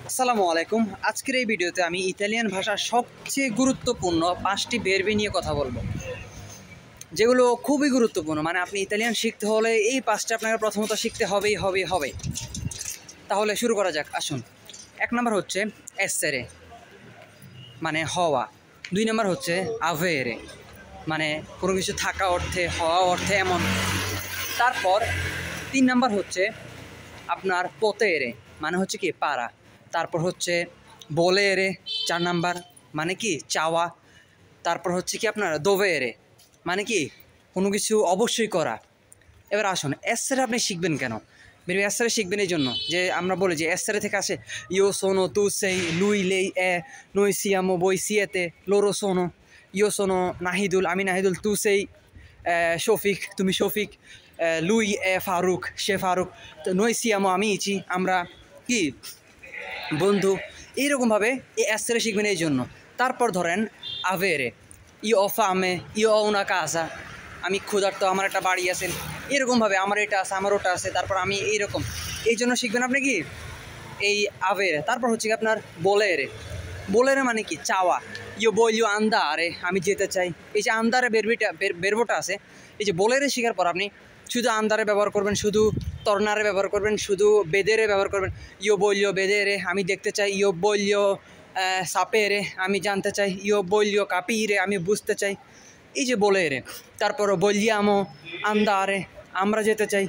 আসসালামু আলাইকুম। আজকের এই ভিডিওতে আমি ইতালিয়ান ভাষার সবচেয়ে গুরুত্বপূর্ণ 5টি ভার্ব নিয়ে কথা বলবো, যেগুলো খুবই গুরুত্বপূর্ণ। মানে আপনি ইতালিয়ান শিখতে হলে এই 5টা আপনাকে প্রথমত শিখতে হবে। তাহলে শুরু করা যাক, আসুন। 1 নম্বর হচ্ছে এসেরে, মানে হওয়া। 2 নম্বর হচ্ছে আভেরে, মানে কোনো কিছু থাকা অর্থে, হওয়া অর্থে এমন। তারপর 3 নম্বর হচ্ছে আপনার পোতেরে, মানে হচ্ছে কি পারা। তারপর হচ্ছে বোলেরে 4 নাম্বার, মানে কি চাওয়া। তারপর হচ্ছে কি আপনার দোভেরে, মানে কি কোনো কিছু অবশ্যই করা। এবার আসুন, এসেরে আপনি শিখবেন কেন? মেবি এসেরে শিখবেন এই জন্য যে আমরা বলি যে এসেরে থেকে আসে ইও সোনো, তু সেই, লুই লেই, noi siamo, voi siete, loro sono, io sono Nahidul, আমি নাহিদুল, তু সেই শফিক, তুমি শফিক, লুই ফারুক, সে ফারুক, তো noi siamo amici, আমরা কি বন্ধু। এইরকমভাবে এই এসেরে শিখবেন এই জন্য। তারপর ধরেন আভেরে, io ho fame, io ho una casa, আমি ক্ষুধার্ত, আমার একটা বাড়ি আছে। এরকমভাবে আমার এটা আছে, আমার ওটা আছে, তারপর আমি এইরকম। এই জন্য শিখবেন আপনি কি এই আভেরে। তারপর হচ্ছে কি আপনার বোলেরে। বোলেরে মানে কি চাওয়া, ইও voglio andare, আমি যেতে চাই। এই যে আন্দারে বেরবোটা আছে, এই যে বোলেরে শেখার পর আপনি শুধু আন্দারে ব্যবহার করবেন, শুধু তর্নারে ব্যবহার করবেন, শুধু বেদেরে ব্যবহার করবেন। ইও voglio vedere, আমি দেখতে চাই। ইও voglio sapere, আমি জানতে চাই। ইও voglio capire, আমি বুঝতে চাই। এই যে বোলেরে। তারপর vogliamo andare, আমরা যেতে চাই।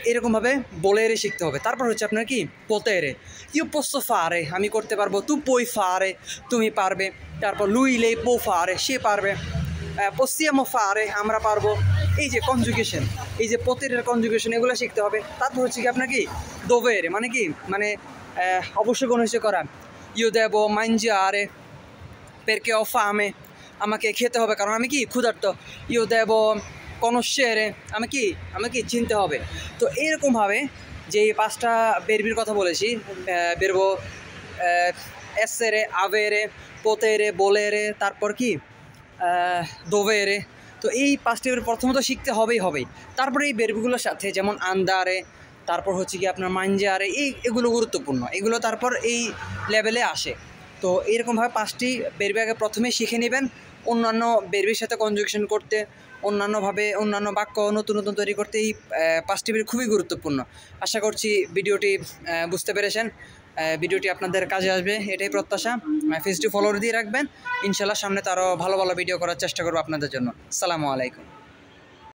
এরকমভাবে বোলেরে শিখতে হবে। তারপর হচ্ছে আপনার কি পোতেরে, ইউ posso fare, আমি করতে পারবো। তু puoi fare, তুমি পারবে। তারপর lui lei può fare, সে পারবে। possiamo fare, আমরা পারবো। এই যে কনজুগেশন, এই যে পোতেরের কনজুগেশন, এগুলো শিখতে হবে। তারপর হচ্ছে কি আপনার কি দোভেরে, মানে কি মানে অবশ্যই কোনো কিছু করা। io devo mangiare perché ho fame, আমাকে খেতে হবে কারণ আমি কি ক্ষুধার্ত। io devo conoscere, আমাকে চিনতে হবে। তো এইরকমভাবে যে এই 5টা বেরবির কথা বলেছি, বেরবো এসেরে, আভেরে, পোতেরে, বোলেরে, তারপর কি দোভেরে। তো এই 5টি বের প্রথমত শিখতে হবেই। তারপরে এই বেরবিগুলোর সাথে যেমন আন্দারে, তারপর হচ্ছে কি আপনার মাঞ্জারে, এগুলো গুরুত্বপূর্ণ। এগুলো তারপর এই লেভেলে আসে। তো এইরকমভাবে 5টি বেরবি আগে প্রথমে শিখে নেবেন। অন্যান্য বেরবির সাথে কনজুগেশন করতে, অন্যান্য বাক্য নতুন তৈরি করতে এই 5টি বের খুবই গুরুত্বপূর্ণ। আশা করছি ভিডিওটি বুঝতে পেরেছেন। ভিডিওটি আপনাদের কাজে আসবে, এটাই প্রত্যাশা। পেজটি ফলো দিয়ে রাখবেন। ইনশাল্লাহ সামনে তো আরও ভালো ভিডিও করার চেষ্টা করবো আপনাদের জন্য। আসসালামু আলাইকুম।